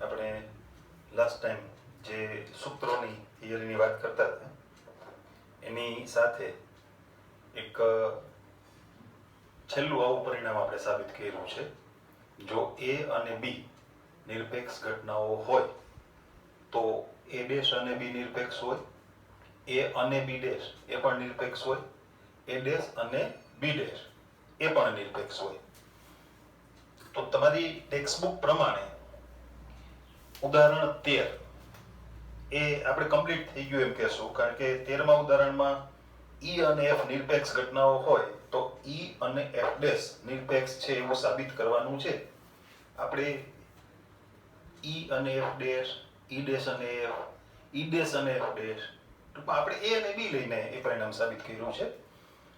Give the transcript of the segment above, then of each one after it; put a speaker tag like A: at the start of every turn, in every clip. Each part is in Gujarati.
A: આપણે લાસ્ટ ટાઈમ જે સૂત્રોની થિયરીની વાત કરતા હતા એની સાથે એક છેલ્લું આવું પરિણામ આપણે સાબિત કર્યું છે. જો A અને B નિરપેક્ષ ઘટનાઓ હોય તો A ડેશ અને B નિરપેક્ષ હોય, A અને B ડેશ એ પણ નિરપેક્ષ હોય, A ડેશ અને B ડેશ એ પણ નિરપેક્ષ હોય. તો તમારી ટેક્સ્ટબુક પ્રમાણે ઉદાહરણ 13 એ આપણે કમ્પ્લીટ થઈ ગયું એમ કહેશું, કારણ કે 13મા ઉદાહરણમાં E અને F નિરપેક્ષ ઘટનાઓ હોય તો E અને F ડેશ નિરપેક્ષ છે એવું સાબિત કરવાનું છે. આપણે E અને F ડેશ, E ડેશ અને F, E ડેશ અને F ડેશ, ટૂંકમાં આપણે A અને B લઈને એ પરિણામ સાબિત કર્યું છે.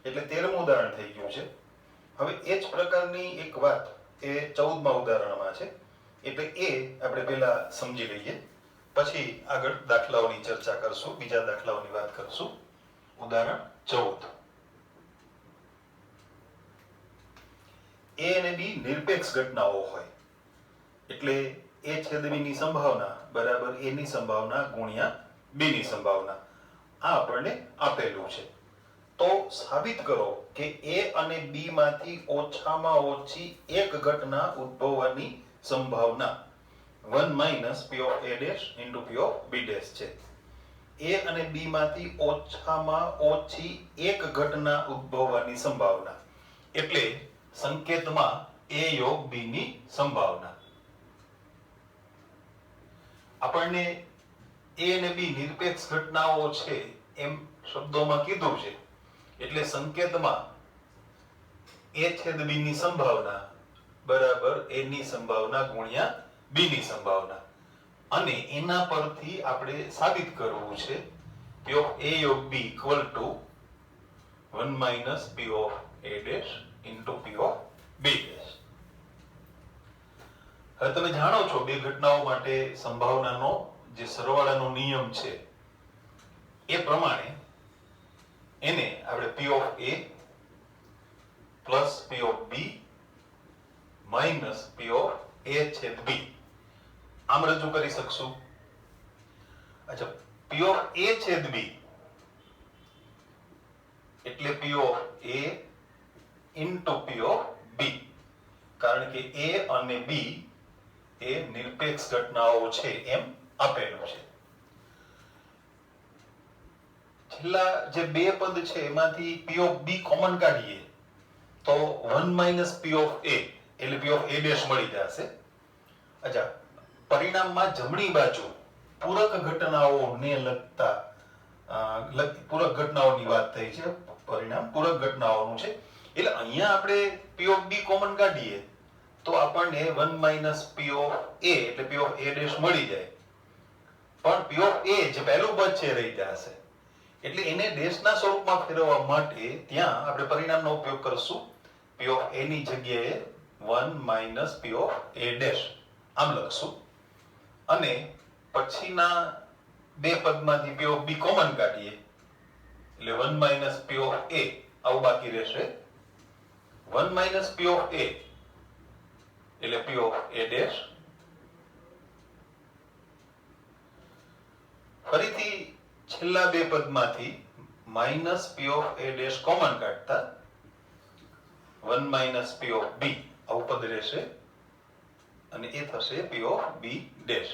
A: એટલે 13મું ઉદાહરણ થઈ ગયું છે. હવે એ જ પ્રકારની એક વાત એ 14મા ઉદાહરણમાં છે. એટલે એ આપણે પહેલા સમજી લઈએ, પછી આગળ દાખલાઓની ચર્ચા કરશું, બીજા દાખલાઓની વાત કરશું. ઉદાહરણ 14. A અને B નિરપેક્ષ ઘટનાઓ હોય એટલે A છેદ B ની સંભાવના બરાબર A ની સંભાવના ગુણ્યા B ની સંભાવના. આ આપણને આપેલું છે. તો સાબિત કરો કે A અને B માંથી ઓછામાં ઓછી એક ઘટના ઉદ્ભવવાની સંભાવના 1 - P of A dash into P of B dash છે. A અને B માંથી ઓછામાં ઓછી એક ઘટના ઉદ્ભવવાની સંભાવના એટલે સંકેતમાં A યોગ B ની સંભાવના. આપણને A અને B નિરપેક્ષ ઘટનાઓ છે એમ શબ્દોમાં કીધું છે, એટલે સંકેતમાં A છેદ B ની સંભાવના બરાબર A ની સંભાવના ગુણ્યા B ની સંભાવના. અને એના પરથી આપણે સાબિત કરવું છે P of A યોગ B equal to 1 - P of A dash into P of B dash. હવે તમે જાણો છો બે ઘટનાઓ માટે સંભાવનાનો જે સરવાળાનો નિયમ છે એ પ્રમાણે એને આપણે P of A plus P of B minus P of A છેદ B આમ રજૂ કરી શકશું. અચ્છા, P of A છેદ B એટલે P of A into P of B, કારણ કે A અને B એ નિરપેક્ષ ઘટનાઓ છે એમ આપેલું છે. છેલ્લા જે બે પદ છે એમાંથી P of B કોમન કાઢીએ તો 1 - P of A એટલે P of A dash મળી જશે. અચ્છા, પરિણામમાં જમણી બાજુ પૂરક ઘટનાઓને લગતા પૂરક ઘટનાઓની વાત થઈ છે. પરિણામ પૂરક ઘટનાઓનું છે એટલે અહીંયા આપણે P of B કોમન કાઢીએ તો આપણને 1 - P of A એટલે P of A dash મળી જાય. પણ P of A જે પહેલું પદ છે રહી જશે, એટલે એને ડેશના સ્વરૂપમાં ફેરવવા માટે ત્યાં આપણે પરિણામનો ઉપયોગ કરશું. P of A ની જગ્યાએ 1 - P of A dash આમ લખશું. અને પછીના બે પદમાંથી P of B કોમન કાઢીએ એટલે 1 - P of A આવું બાકી રહેશે. 1 - P of A એટલે P of A dash. ફરીથી છેલ્લા બે પદમાંથી minus P of A dash common કાઢતા 1 - P of B આવું પદ રહેશે અને એ થશે P of B dash.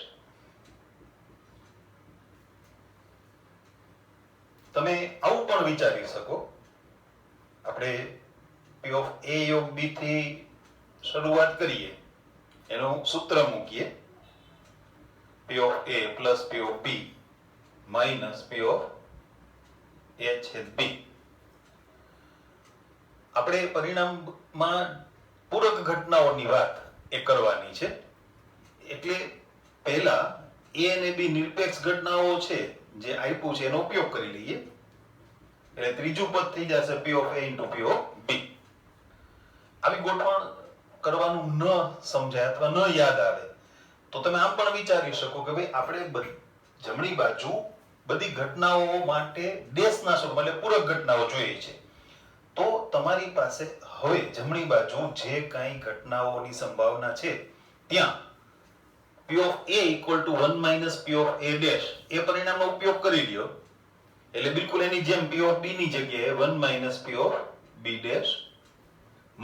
A: તમે આવું પણ વિચારી શકો, આપણે P of A યોગ B થી શરૂઆત કરીએ, એનું સૂત્ર મૂકીએ P of A plus P of B minus P of A છેદ B. આપણે પરિણામમાં પૂરક ઘટનાઓની વાત એ કરવાની છે. એટલે પહેલા A અને B નિરપેક્ષ ઘટનાઓ છે જે આપ્યું છે એનો ઉપયોગ કરી લઈએ. એટલે ત્રીજું પદ થઈ જશે P of A into P of B. આવી ગોઠવણ કરવાનું ન સમજાય અથવા ન યાદ આવે તો તમે આમ પણ વિચારી શકો કે ભાઈ આપણે જમણી બાજુ બધી ઘટનાઓ માટે ડેશના સ્વરૂપ એટલે પૂરક ઘટનાઓ જોઈએ છે. તો તમારી પાસે હવે જમણી બાજુ જે કાંઈ ઘટનાઓની સંભાવના છે ત્યાં P of A equal to 1 minus P of A dash એ પરિણામનો ઉપયોગ કરી લ્યો એટલે બિલકુલ એની જેમ P of B ની જગ્યાએ 1 minus P of B dash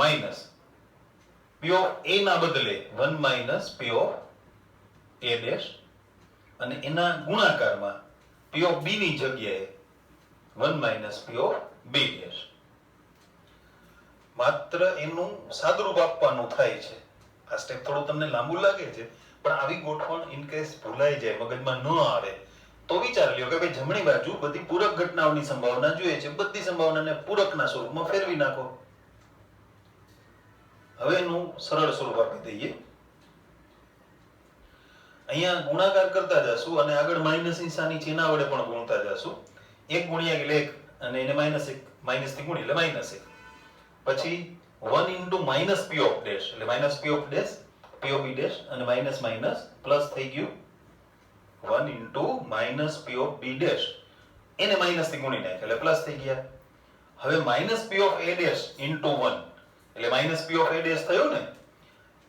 A: minus P of A ના બદલે 1 minus P of A dash અને એના ગુણાકારમાં P of B ની જગ્યાએ 1 minus P of B dash માત્ર એનું સાદુરૂપ આપવાનું થાય છે આ સ્ટેપ થોડું તમને લાંબુ લાગે છે પણ આવી ગોઠવણ ઇન કેસ ભૂલાઈ જાય મગજમાં ન આવે તો વિચાર લ્યો કે ભાઈ જમણી બાજુ બધી પૂરક ઘટનાઓની સંભાવના જોઈએ છે બધી સંભાવનાને પૂરકના સ્વરૂપમાં ફેરવી નાખો હવે એનું સરળ સ્વરૂપ આપી દઈએ અહીંયા ગુણાકાર કરતા જશું અને આગળ માઈનસ નિશાની છે એના વડે પણ ગુણતા જશું 1 ગુણ્યા એટલે 1 અને એને -1 માઈનસ થી ગુણી એટલે -1 પછી 1 into minus P of dash એટલે minus P of dash P of B dash અને minus minus plus થઈ ગયું 1 into minus P of B dash એને minus થી ગુણી નાખ એટલે plus થઈ ગયા હવે minus P of A dash into 1 એટલે minus P of A dash થયો ને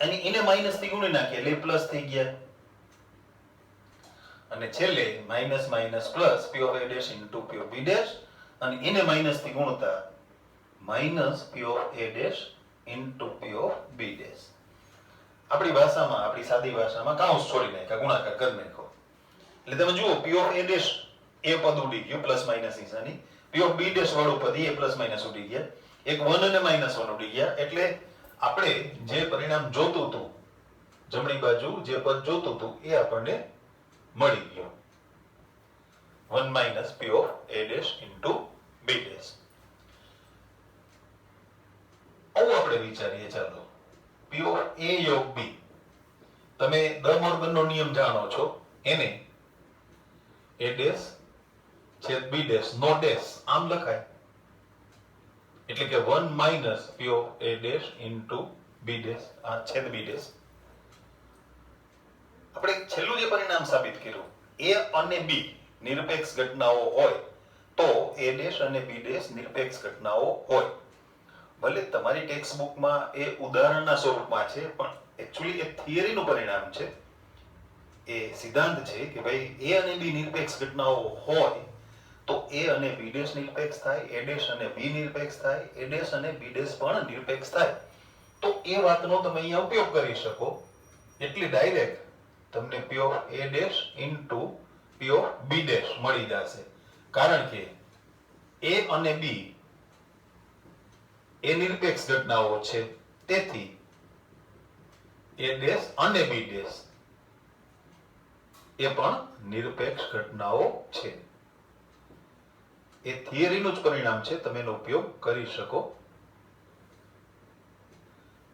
A: અને એને minus થી ગુણી નાખીએ એટલે plus થઈ ગયા અને છેલ્લે minus minus plus P of A dash into P of B dash અને એને minus થી ગુણતા minus P of A dash into P of B dash આપણી ભાષામાં આપણી સાદી ભાષામાં કાઉન્સ છોડી નાખ્યા ગુણાકાર કરી નાખ્યો એટલે તમે જુઓ P of A dash એ પદ ઉડી ગયું પ્લસ માઈનસ નિશાની P of B dash વાળું પદ એ પ્લસ માઈનસ ઉડી ગયા એક 1 અને -1 ઉડી ગયા એટલે આપણે જે પરિણામ જોતું હતું જમણી બાજુ જે પદ જોતું હતું એ આપણને મળી ગયું 1 minus P of A dash into B dash આવું આપણે વિચારીએ ચાલો P of A યોગ B તમે ડ મોર્ગનનો નિયમ જાણો છો એને A dash છેદ B dash નો dash આમ લખાય એટલે કે 1 minus P of A dash into B dash આ છેદ B dash આપણે છેલ્લું જે પરિણામ સાબિત કર્યું A અને B નિરપેક્ષ ઘટનાઓ હોય તો A dash અને B dash નિરપેક્ષ ઘટનાઓ હોય ભલે તમારી ટેક્સ્ટ બુકમાં એ ઉદાહરણના સ્વરૂપમાં છે પણ એક્ચ્યુઅલી એ થિયરીનું પરિણામ છે એ સિદ્ધાંત છે કે ભાઈ A અને B નિરપેક્ષ ઘટનાઓ હોય તો A અને B dash નિરપેક્ષ થાય A dash અને B નિરપેક્ષ થાય A dash અને B dash પણ નિરપેક્ષ થાય તો એ વાતનો તમે અહીંયા ઉપયોગ કરી શકો એટલે ડાયરેક્ટ તમને P of A dash into P of B dash મળી જશે કારણ કે A અને B એ નિરપેક્ષ ઘટનાઓ છે તેથી A dash અને B dash એ પણ નિરપેક્ષ ઘટનાઓ છે એ થિયરીનું જ પરિણામ છે તમે એનો ઉપયોગ કરી શકો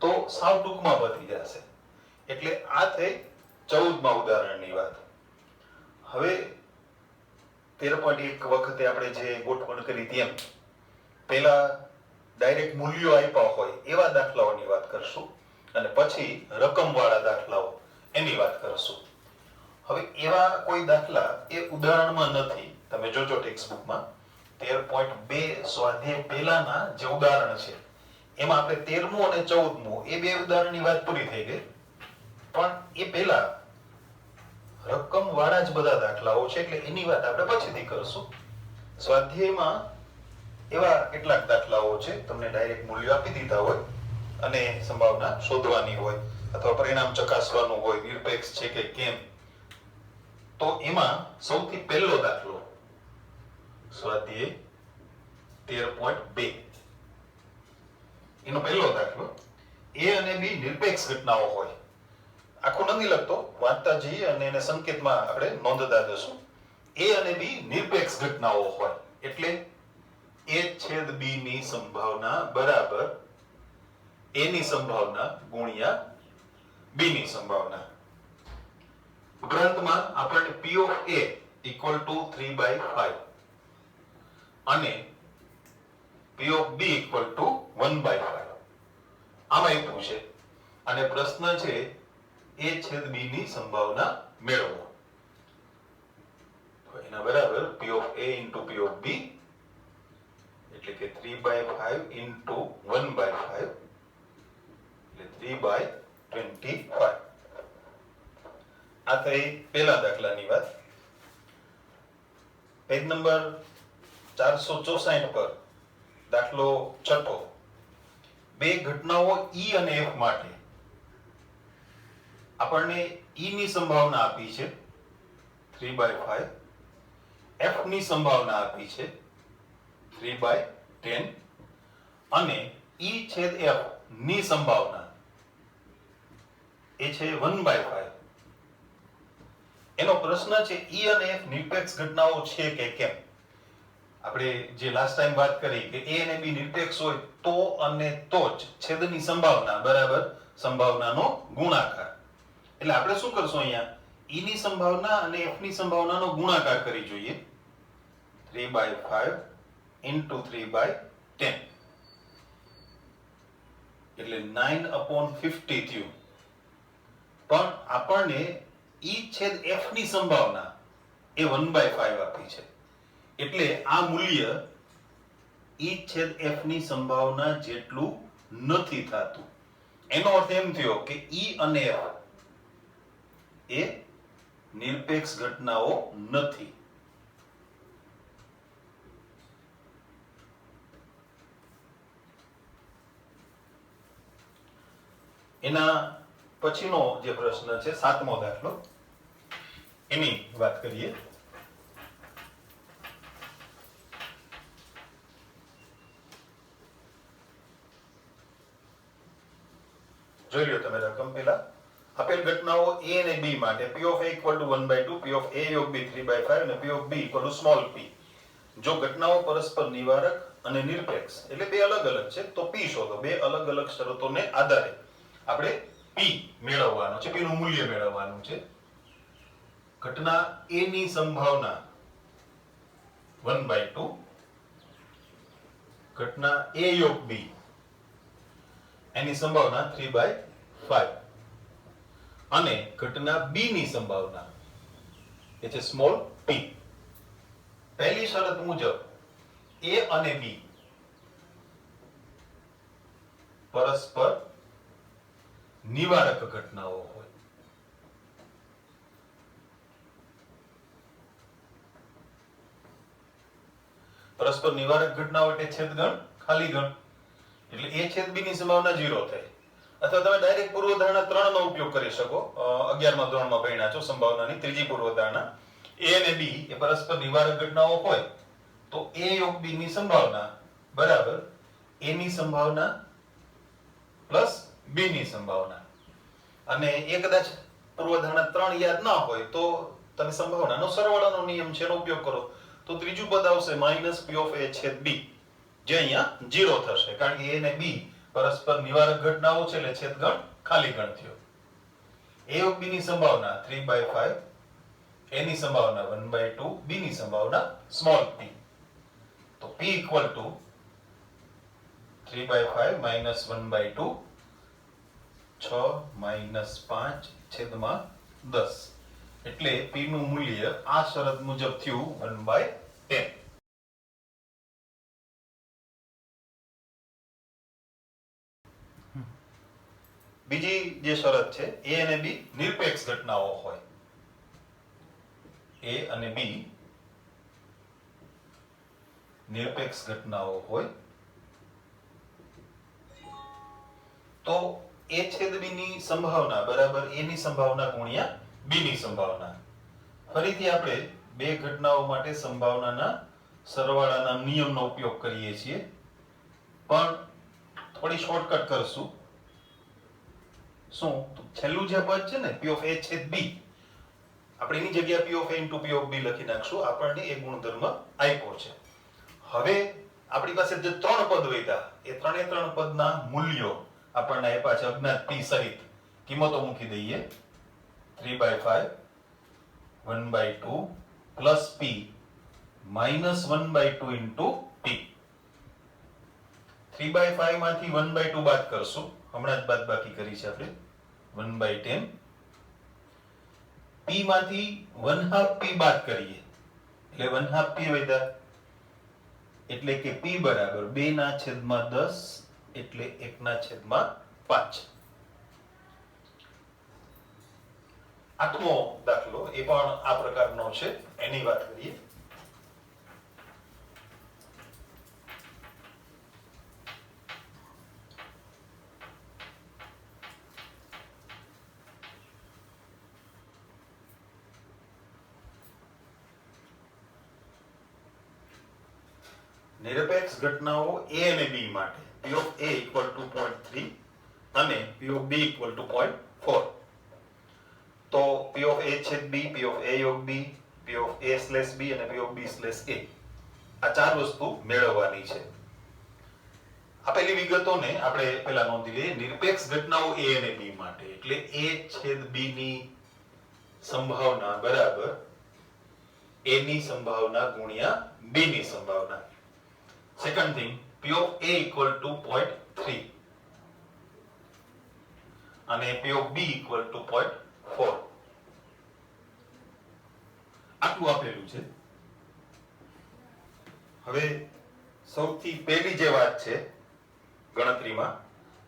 A: તો સાવ ટૂંકમાં પતી જશે એટલે આ થઈ 14માં ઉદાહરણની વાત હવે 13.1 વખતે આપણે જે ગોઠવણ કરી તેમ પહેલા ડાયરેક્ટ મૂલ્યો આપ્યા હોય એવા દાખલાઓની વાત કરશું અને પછી રકમવાળા દાખલાઓ એની વાત કરશું હવે એવા કોઈ દાખલા એ ઉદાહરણમાં નથી તમે જોજો ટેક્સ્ટ બુકમાં 13.2 સ્વાધ્યાય પહેલાના જે ઉદાહરણ છે એમાં આપણે 13મું અને 14મું એ બે ઉદાહરણની વાત પૂરી થઈ ગઈ પણ એ પહેલા રકમવાળા જ બધા દાખલાઓ છે એટલે એની વાત આપણે પછીથી કરશું સ્વાધ્યાયમાં એવા કેટલાક દાખલાઓ છે તમને ડાયરેક્ટ મૂલ્યો આપી દીધા હોય અને સંભાવના શોધવાની હોય અથવા પરિણામ ચકાસવાનું હોય નિરપેક્ષ છે કે કેમ તો એમાં સૌથી પહેલો દાખલો સ્વાધ્યાય 13.2 એનો પહેલો દાખલો A અને B નિરપેક્ષ ઘટનાઓ હોય આખું નથી લખતો વાંચતા જઈએ અને એને સંકેતમાં આપણે નોંધતા જશું A અને B નિરપેક્ષ ઘટનાઓ હોય એટલે A છેદ B ની સંભાવના બરાબર A ની સંભાવના ગુણ્યા B ની સંભાવના ઉપરાંતમાં આપણને P of A equal to 3/5 અને P of B equal to 1/5 આમાં આપ્યું છે અને પ્રશ્ન છે A છેદ B ની સંભાવના મેળવો તો એના બરાબર P of A into P of B એટલે કે 3/5 into 1/5 એટલે 3/25 આ થઈ પહેલા દાખલાની વાત. પેજ નંબર 464 પર દાખલો છઠ્ઠો. બે ઘટનાઓ E અને F માટે આપણને E ની સંભાવના આપી છે 3/5, F ની સંભાવના આપી છે 3/10 અને E છેદ F ની સંભાવના એ છે 1/5. એનો પ્રશ્ન છે E અને F નિરપેક્ષ ઘટનાઓ છે કે કેમ. આપણે જે લાસ્ટ ટાઈમ વાત કરી કે A અને B નિરપેક્ષ હોય તો અને તો જ છેદની સંભાવના બરાબર સંભાવનાનો ગુણાકાર. એટલે આપણે શું કરશું અહીંયા E ની સંભાવના અને F ની સંભાવનાનો ગુણાકાર કરી જોઈએ 3/5 into 3/10 એટલે 9/50 થયું. પણ આપણને E છેદ F ની સંભાવના એ 1/5 આપી છે એટલે આ મૂલ્ય E છેદ F ની સંભાવના જેટલું નથી થતું. એનો અર્થ એમ થયો કે E અને F એ નિરપેક્ષ ઘટનાઓ નથી. એના પછીનો જે પ્રશ્ન છે સાતમો દાખલો એની વાત કરીએ. જોઈ લો તમે રકમ પહેલા. આપેલ ઘટનાઓ A અને B માટે P of A equal to 1/2, P of A યોગ B 3/5 અને P of B equal to small p. જો ઘટનાઓ પરસ્પર નિવારક અને નિરપેક્ષ એટલે બે અલગ અલગ છે તો P શોધો. બે અલગ અલગ શરતોને આધારે આપણે P મેળવવાનો છે, P નું મૂલ્ય મેળવવાનું છે. ઘટના A ની સંભાવના 1/2, ઘટના A યોગ B એની સંભાવના 3/5 અને ઘટના B ની સંભાવના એ છે સ્મોલ p. પહેલી શરત મુજબ A અને B પરસ્પર નિવારક ઘટનાઓ હોય. પરસ્પર નિવારક ઘટનાઓ એટલે છેદગણ ખાલી ગણ એટલે A છેદ B ની સંભાવના 0 થાય. અથવા તમે ડાયરેક્ટ પૂર્વધારણા 3 નો ઉપયોગ કરી શકો. 11મા ધોરણમાં ભણ્યા છો સંભાવનાની ત્રીજી પૂર્વધારણા. A અને B એ પરસ્પર નિવારક ઘટનાઓ હોય તો A યોગ B ની સંભાવના બરાબર A ની સંભાવના પ્લસ B ની સંભાવના. અને એ કદાચ પૂર્વધારણા 3 યાદ ના હોય તો તમે સંભાવનાનો સરવાળાનો નિયમ છે એનો ઉપયોગ કરો તો ત્રીજું પદ આવશે -P of A છેદ B જે અહીંયા 0 થશે કારણ કે A અને B પરસ્પર નિવારક ઘટનાઓ છે એટલે છેદગણ ખાલી ગણ થયો. A યોગ B ની સંભાવના 3/5, A ની સંભાવના 1/2, B ની સંભાવના સ્મોલ p. તો P equal to 3/5 minus 1/2 6 minus 5 છેદમાં 10 એટલે P નું મૂલ્ય આ શરત મુજબ થયું 1/10. બીજી જે શરત છે A અને B નિરપેક્ષ ઘટનાઓ હોય. A અને B નિરપેક્ષ ઘટનાઓ હોય તો A છેદ B ની સંભાવના બરાબર A ની સંભાવના ગુણ્યા B ની સંભાવના. ફરીથી આપણે બે ઘટનાઓ માટે સંભાવનાના સરવાળાના નિયમનો ઉપયોગ કરીએ છીએ પણ થોડી શોર્ટકટ કરશું. શું છેલ્લું જે પદ છે ને P of A છેદ B આપણે એની જગ્યાએ P of A into P of B લખી નાખશું. આપણને એ ગુણધર્મ આપ્યો છે. હવે આપણી પાસે જે ત્રણ પદ વધ્યા એ ત્રણે ત્રણ પદના મૂલ્યો આપણને આપ્યા છે અજ્ઞાત P સહિત કિંમતો મૂકી દઈએ 3/5 1/2 plus P minus 1/2 into P. 3/5 માંથી 1/2 બાદ કરશું. હમણાં જ બાદબાકી કરી છે આપણે 1/10. P માંથી 1/2 P બાદ કરીએ એટલે 1/2 P વધ્યા એટલે કે P બરાબર 2/10 એટલે 1/5. આઠમો દાખલો એ પણ આ પ્રકારનો છે, એની વાત કરીએ. નિરપેક્ષ ઘટનાઓ a અને b માટે p of a equal to 0.3 અને p of b equal to 0.4. તો p of a છેદ b, p of a યોગ b, p of a slash b અને p of b slash a આ ચાર વસ્તુ મેળવવાની છે. આપેલી વિગતોને આપણે પહેલા નોંધી લઈએ. નિરપેક્ષ ઘટનાઓ a અને b માટે એટલે a છેદ b ની સંભાવના બરાબર a ની સંભાવના ગુણ્યા b ની સંભાવના. Second thing, P of A equal to 0.3 અને P of B equal to 0.4. આટલું આપેલું છે. હવે સૌથી પહેલી જે વાત છે ગણતરીમાં,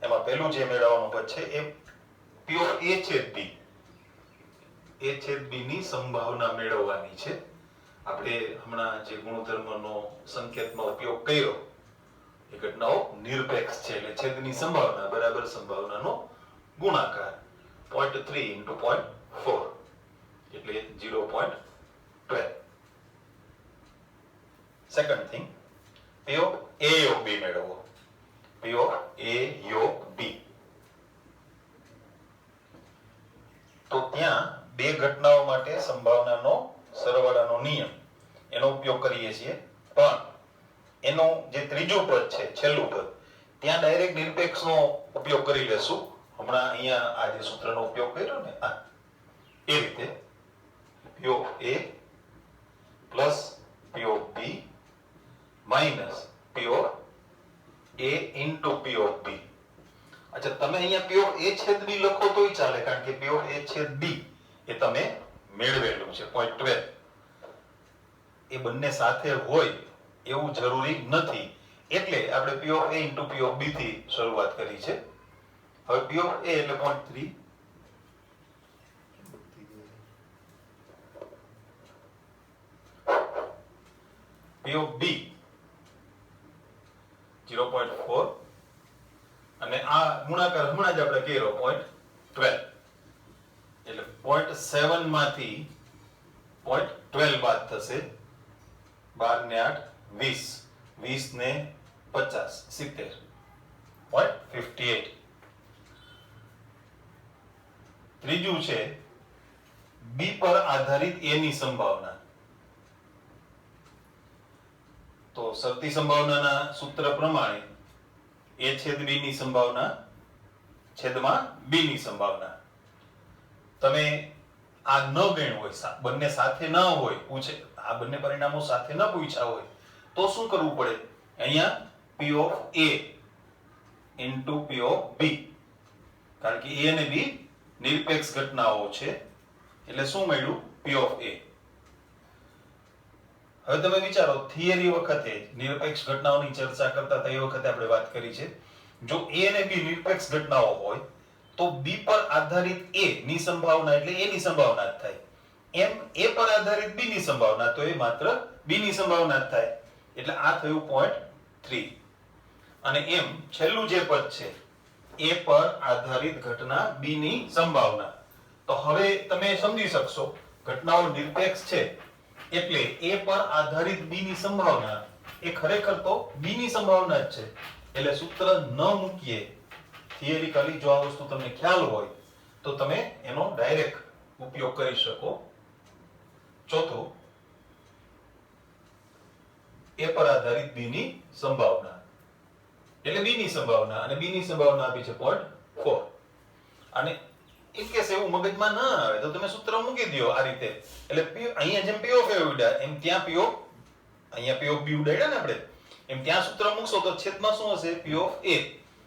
A: એમાં પહેલું જે મેળવવાનું પદ છે એ P of A છેદ B, A છેદ B ની સંભાવના મેળવવાની છે. આપણે હમણાં જે ગુણધર્મનો સંકેતનો ઉપયોગ કર્યો એ ઘટનાઓ નિરપેક્ષ છે એટલે છેદની સંભાવના બરાબર સંભાવનાનો ગુણાકાર 0.3 into 0.4 એટલે 0.12. Second thing, P of A યોગ B મેળવો. P of A યોગ B. તો ત્યાં બે ઘટનાઓ માટે સંભાવનાનો સરવાળાનો નિયમ એનો ઉપયોગ કરીએ છીએ, પણ એનો જે ત્રીજું પદ છે છેલ્લું પદ ત્યાં ડાયરેક્ટ નિરપેક્ષનો ઉપયોગ કરી લેશું. હમણાં અહીંયા આ જે સૂત્રનો ઉપયોગ કર્યો ને આ એ રીતે P of A plus P of B minus P of A into P of B. અચ્છા, તમે અહીંયા P of A છેદ B લખો તોય ચાલે, કારણ કે P of A છેદ B એ તમે મેળવેલું છે 0.12. એ બંને સાથે હોય એવું જરૂરી નથી, એટલે આપણે P of A into P of B થી શરૂઆત કરી છે. હવે P of A એટલે 0.3, P of B 0.4 અને આ ગુણાકાર હમણાં જ આપણે કર્યો 0.12 એટલે 0.7 માંથી 0.12 બાદ થશે. 12 ને 8 20, 20 ને 50 70, 0.58. ત્રીજું છે B પર આધારિત A ની સંભાવના. તો શરતી સંભાવનાના સૂત્ર પ્રમાણે A છેદ B ની સંભાવના છેદમાં B ની સંભાવના. તમે આ ન ગણ્યું હોય, બંને સાથે ન હોય, પૂછે આ બંને પરિણામો સાથે ન પૂછ્યા હોય તો શું કરવું પડે? અહીંયા P of A into P of B, કારણ કે A અને B નિરપેક્ષ ઘટનાઓ છે એટલે શું મળ્યું? P of A. હવે તમે વિચારો, થિયરી વખતે નિરપેક્ષ ઘટનાઓની ચર્ચા કરતા હતા એ વખતે આપણે વાત કરી છે, જો A અને B નિરપેક્ષ ઘટનાઓ હોય તો B પર આધારિત A ની સંભાવના એટલે A ની સંભાવના જ થાય. એમ A પર આધારિત B ની સંભાવના તો એ માત્ર B ની સંભાવના જ થાય. એટલે આ થયું 0.3. અને એમ છેલ્લું જે પદ છે A પર આધારિત ઘટના B ની સંભાવના. તો હવે તમે સમજી શકશો ઘટનાઓ નિરપેક્ષ છે એટલે A પર આધારિત B ની સંભાવના એ ખરેખર તો B ની સંભાવના જ છે. એટલે સૂત્ર ન મૂકીએ, થિયરિકલી જો આ વસ્તુ તમને ખ્યાલ હોય તો તમે એનો ડાયરેક્ટ ઉપયોગ કરી શકો. ચોથું, A પર આધારિત B ની સંભાવના એટલે B ની સંભાવના, અને B ની સંભાવના આપી છે 0.4. અને ઇન કેસ એવું મગજમાં ના આવે તો તમે સૂત્ર મૂકી દો આ રીતે. એટલે અહીંયા જેમ P of A ઉડાડ્યા એમ ત્યાં અહીંયા P of B ઉડાડ્યા ને આપણે, એમ ત્યાં સૂત્ર મૂકશો તો છેદમાં શું હશે? P of A.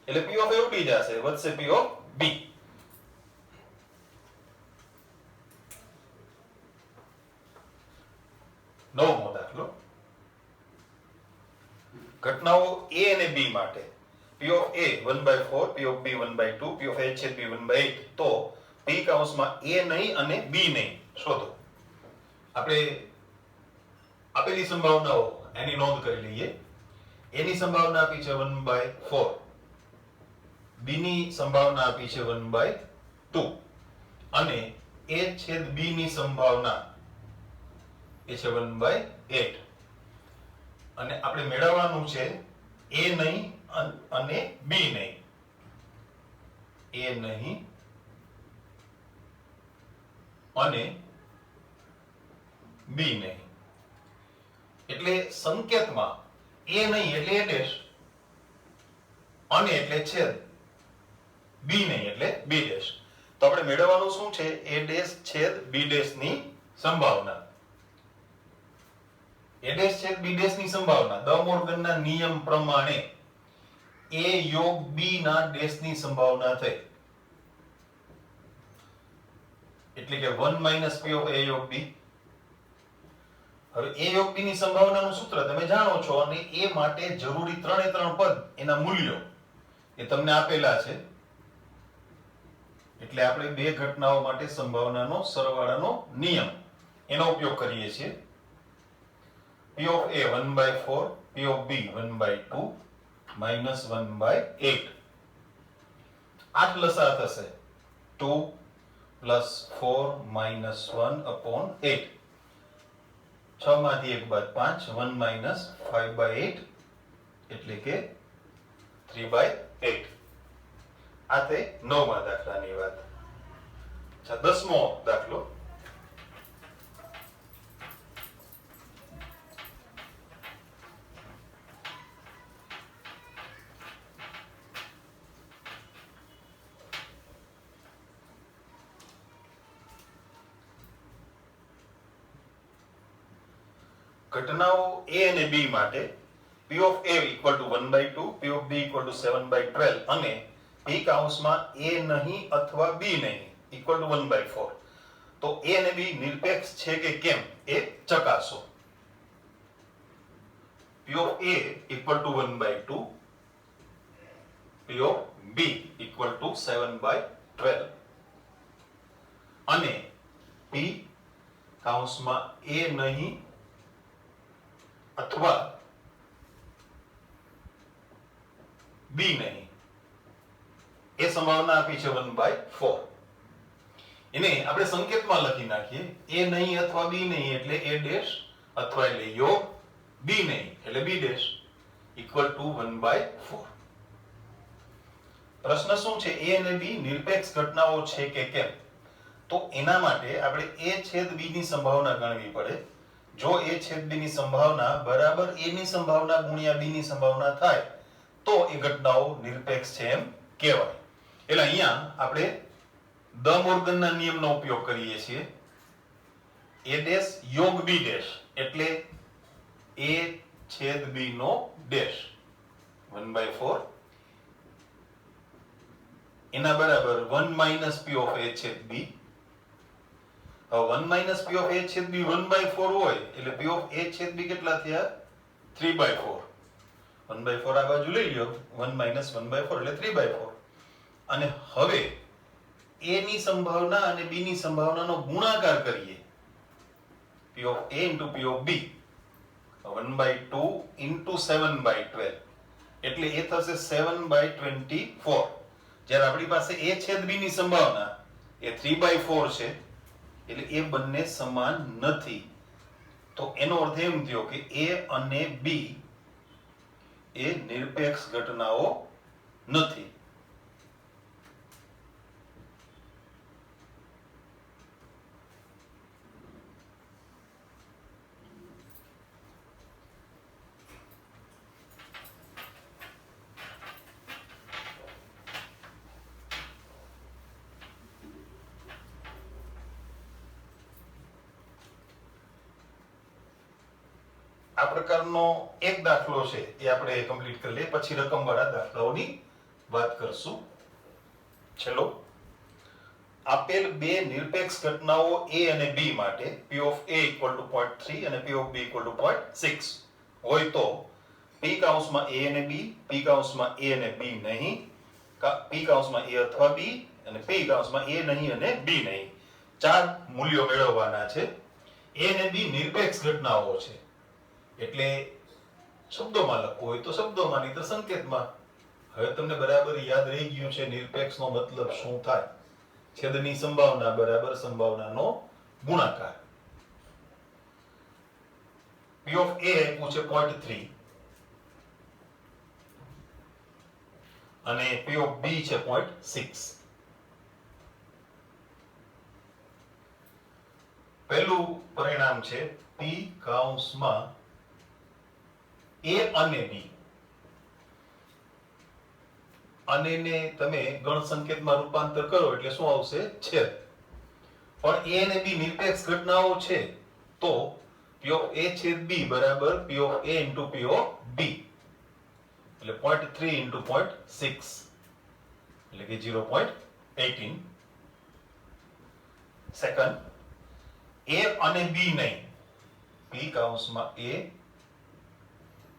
A: એટલે P of A ઉડી જશે, વધશે P of B. નવમો દાખલો, ઘટનાઓ A અને B માટે P of A 1/4, P of B 1/2, P of A છેદ B 1/8. તો p કૌંસમાં a નહીં અને b નહીં શોધો. આપણે આપેલી સંભાવનાઓ એની નોંધ કરી લઈએ. a ની સંભાવના આપી છે 1/4, b ની સંભાવના આપી છે 1/2 અને a છેદ b ની સંભાવના એ છે 1/8 અને આપણે મેળવવાનું છે a નહીં અને b નહીં. a નહીં અને b નહીં. એટલે સંકેતમાં a નહીં એટલે a ડેશ અને એટલે છેદ, b નહીં એટલે b ડેશ. તો આપણે મેળવવાનું શું છે? a ડેશ છેદ b ડેશ ની સંભાવના. a ડેશ છેદ b ડેશ ની સંભાવના દ મોર્ગનના નિયમ પ્રમાણે a યોગ b ના ડેશ ની સંભાવના થઈ. એટલે કે 1 - p of a યોગ b. હવે a યોગ b ની સંભાવનાનું સૂત્ર તમે જાણો છો અને a માટે જરૂરી ત્રણે ત્રણ પદ એના મૂલ્યો એ તમને આપેલા છે. એટલે આપણે બે ઘટનાઓ માટે સંભાવનાનો સરવાળાનો નિયમ એનો ઉપયોગ કરીએ છીએ. p of a 1/4, p of b 1/2 minus 1/8. 8 લસા થશે 2 plus 4 minus 1/8. 6 માંથી 1 બાદ 5, 1 minus 5/8 એટલે કે 3/8. આ તે 9મા દાખલાની વાત. અચ્છા, 10મો દાખલો. ઘટનાઓ a અને b માટે p of a equal to 1/2, p of b equal to 7/12 અને p કૌંસમાં a નહીં અથવા b નહીં equal to 1/4. તો a અને b નિરપેક્ષ છે કે કેમ એ ચકાસો. p of a equal to 1/2, p of b equal to 7/12 અને p કૌંસમાં a નહીં અથવા b નહીં એ સંભાવના આપી છે 1/4. એને આપણે સંકેતમાં લખી નાખીએ. a નહીં અથવા b નહીં એટલે a ડેશ અથવા એટલે યોગ, b નહીં એટલે b ડેશ equal to 1/4. પ્રશ્ન શું છે? a અને b નિરપેક્ષ ઘટનાઓ છે કે કેમ? તો એના માટે આપણે a છેદ b ની સંભાવના ગણવી પડે. જો a છેદ b ની સંભાવના બરાબર a ની સંભાવના ગુણ્યા b ની સંભાવના થાય તો એ ઘટનાઓ નિરપેક્ષ છે એમ કહેવાય. એટલે અહીંયા આપણે દ મોર્ગનના નિયમનો ઉપયોગ કરીએ છીએ. a ડેશ યોગ b ડેશ એટલે a છેદ b નો ડેશ 1/4 એના બરાબર 1 - p of a છેદ b. હવે 1 - p of a છેદ b 1/4 હોય એટલે p of a છેદ b કેટલા થયા? 3/4. 1/4 આ બાજુ લઈ લ્યો. 1 - 1/4 એટલે 3/4. અને હવે a ની સંભાવના અને b ની સંભાવનાનો ગુણાકાર કરીએ. p of a into p of b 1/2 into 7/12 એટલે એ થશે 7/24. જ્યારે આપણી પાસે a છેદ b ની સંભાવના એ 3/4 છે એટલે એ બંને સમાન નથી. તો એનો અર્થ એમ થયો કે a અને b એ નિરપેક્ષ ઘટનાઓ નથી. આ પ્રકારનો એક દાખલો છે એ આપણે કમ્પ્લીટ કરી લઈએ, પછી રકમવાળા દાખલાઓની વાત કરશું. ચલો, આપેલ બે નિરપેક્ષ ઘટનાઓ a અને b માટે p of a equal to 0.3 અને p of b equal to 0.6 હોય તો p કૌંસમાં a અને b, p કૌંસમાં a અને b નહીં, p કૌંસમાં a અથવા b અને p કૌંસમાં a નહીં અને b નહીં. ચાર મૂલ્યો મેળવવાના છે. a અને b નિરપેક્ષ ઘટનાઓ છે એટલે શબ્દોમાં લખવું હોય તો શબ્દોમાં, નહીં તો સંકેતમાં. હવે તમને બરાબર યાદ રહી ગયું છે નિરપેક્ષનો મતલબ શું થાય. છેદની સંભાવના બરાબર સંભાવનાનો ગુણાકાર. p of a આપ્યું છે 0.3 અને p of b છે 0.6. પહેલું પરિણામ છે p કૌંસમાં a અને b. અને ને તમે ગણ સંકેતમાં રૂપાંતર કરો એટલે શું આવશે? છેદ. પણ a અને b નિરપેક્ષ ઘટનાઓ છે તો p of a છેદ b બરાબર p of a into p of b એટલે 0.3 into 0.6 એટલે કે 0.18. સેકન્ડ, a અને b નહીં, p કૌંસમાં a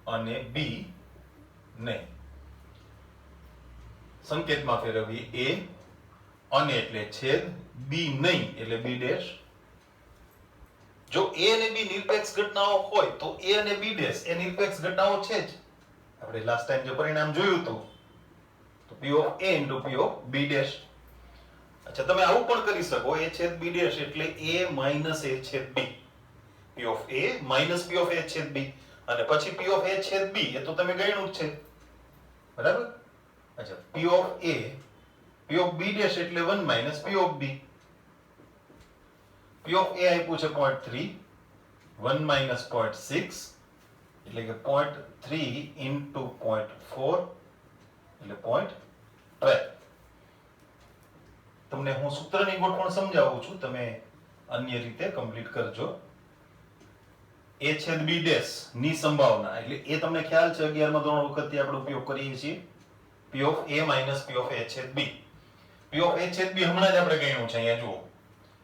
A: અને b નહીં. સંકેતમાં ફેરવી a અને એટલે છેદ, b નહીં એટલે b ડેશ. જો a અને b નિરપેક્ષ ઘટનાઓ હોય તો a અને b ડેશ એ નિરપેક્ષ ઘટનાઓ છે જ. આપણે લાસ્ટ ટાઈમ જે પરિણામ જોયું હતું તો p of a into p of b dash. અચ્છા, તમે આવું પણ કરી શકો a છેદ b ડેશ એટલે a minus a છેદ b, p of a minus p of a છેદ b અને પછી p of a છેદ b એ તો તમે ગણ્યું જ છે બરાબર. અચ્છા, p of a p of b dash એટલે 1 minus p of b. p of a આપ્યું છે 0.3 1 minus 0.6 એટલે કે 0.3 into 0.4 એટલે 0.12. તમને હું સૂત્રની ગોઠવણ સમજાવું છું, તમે અન્ય રીતે કમ્પ્લીટ કરજો. a છેદ b ડેશ ની સંભાવના એટલે એ તમને ખ્યાલ છે 11 માં ધોરણ વખતથી આપણે ઉપયોગ કરીએ છીએ. p of a minus p of a છેદ b. p of a છેદ b હમણાં જ આપણે ગણ્યું છે, અહીંયા જુઓ.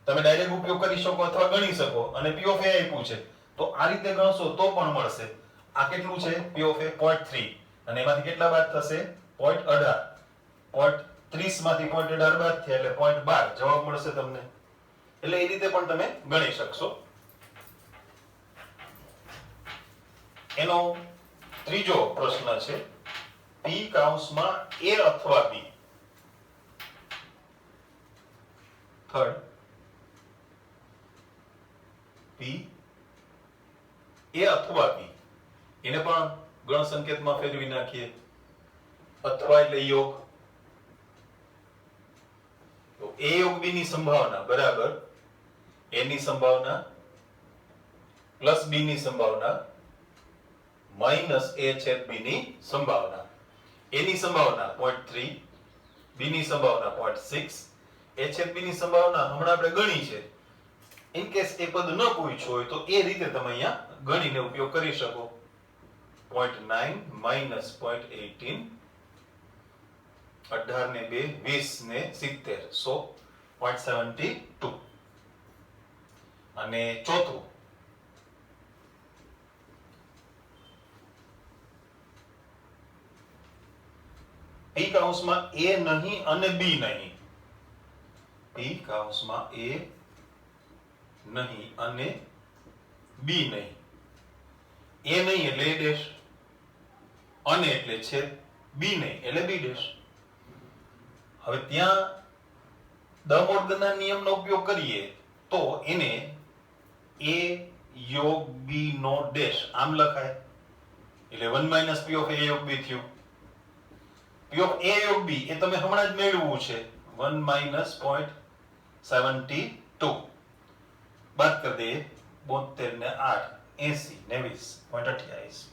A: તમે ડાયરેક્ટ ઉપયોગ કરી શકો અથવા ગણી શકો અને p of a આપ્યું છે તો આ રીતે ગણશો તો પણ મળશે. આ કેટલું છે? p of a 0.3 અને એમાંથી કેટલા બાદ થશે? 0.18. 0.30 માંથી 0.18 બાદ થયા એટલે 0.12 જવાબ મળશે તમને. એટલે એ રીતે પણ તમે ગણી શકશો. એનો ત્રીજો પ્રશ્ન છે p કૌંસમાં a અથવા b. થર્ડ, p a અથવા b એને પણ ગણ સંકેતમાં ફેરવી નાખીએ. અથવા એટલે યોગ. તો a યોગ b ની સંભાવના બરાબર a ની સંભાવના પ્લસ b ની સંભાવના માઇનસ a છેદ b ની સંભાવના. a ની સંભાવના 0.3, b ની સંભાવના 0.6, a છેદ b ની સંભાવના હમણાં આપણે ગણી છે. ઇન કેસ એ પદ ન પૂછ્યું હોય તો એ રીતે તમે અહીંયા ગણીને ઉપયોગ કરી શકો. 0.9 minus 0.18 18 ને 2 20 ને 70 100 0.72. અને ચોથું, p કૌંસમાં a નહીં અને b નહીં. p કૌંસમાં a નહીં અને b નહીં. a નહીં એટલે a ડેશ, અને એટલે છેદ, b નહીં એટલે b ડેશ. હવે ત્યાં દ મોર્ગનના નિયમનો ઉપયોગ કરીએ તો એને a યોગ b નો ડેશ આમ લખાય એટલે 1 minus p of a યોગ b થયું. p of a યોગ b એ તમે હમણાં જ મેળવવું છે. 1 minus 0.72 બાદ કરી દઈએ 72 ને 8 80 ને 20 0.28.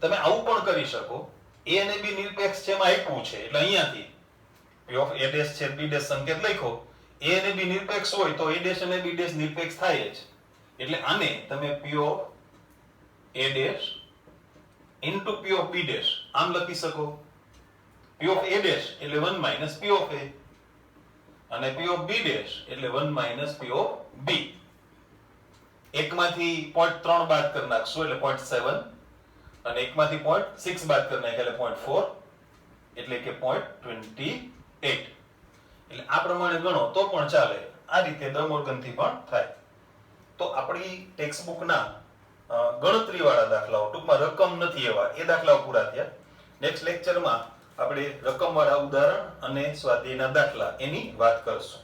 A: તમે આવું પણ કરી શકો. a અને b નિરપેક્ષ છે એમાં આપ્યું છે એટલે અહીંયાથી p of a ડેશ છેદ b ડેશ સંકેત લખો. a અને b નિરપેક્ષ હોય તો a ડેશ અને b ડેશ નિરપેક્ષ થાય જ. એટલે આને તમે p of a dash into p of b dash આમ લખી શકો. p of a ડેશ એટલે 1 minus p of a અને p of b ડેશ એટલે 1 minus p of b. એકમાંથી 0.3 બાદ કરી નાખશો એટલે 0.7 અને એકમાંથી 0.6 બાદ કરી નાખ્યા એટલે 0.4 એટલે કે 0.28. એટલે આ પ્રમાણે ગણો તો પણ ચાલે. આ રીતે દ મોર્ગનથી પણ થાય. તો આપણી ટેક્સ્ટ બુકના ગણતરીવાળા દાખલાઓ, ટૂંકમાં રકમ નથી એવા, એ દાખલાઓ પૂરા થયા. નેક્સ્ટ લેક્ચરમાં આપણે રકમવાળા ઉદાહરણ અને સ્વાધ્યાયના દાખલા એની વાત કરશું.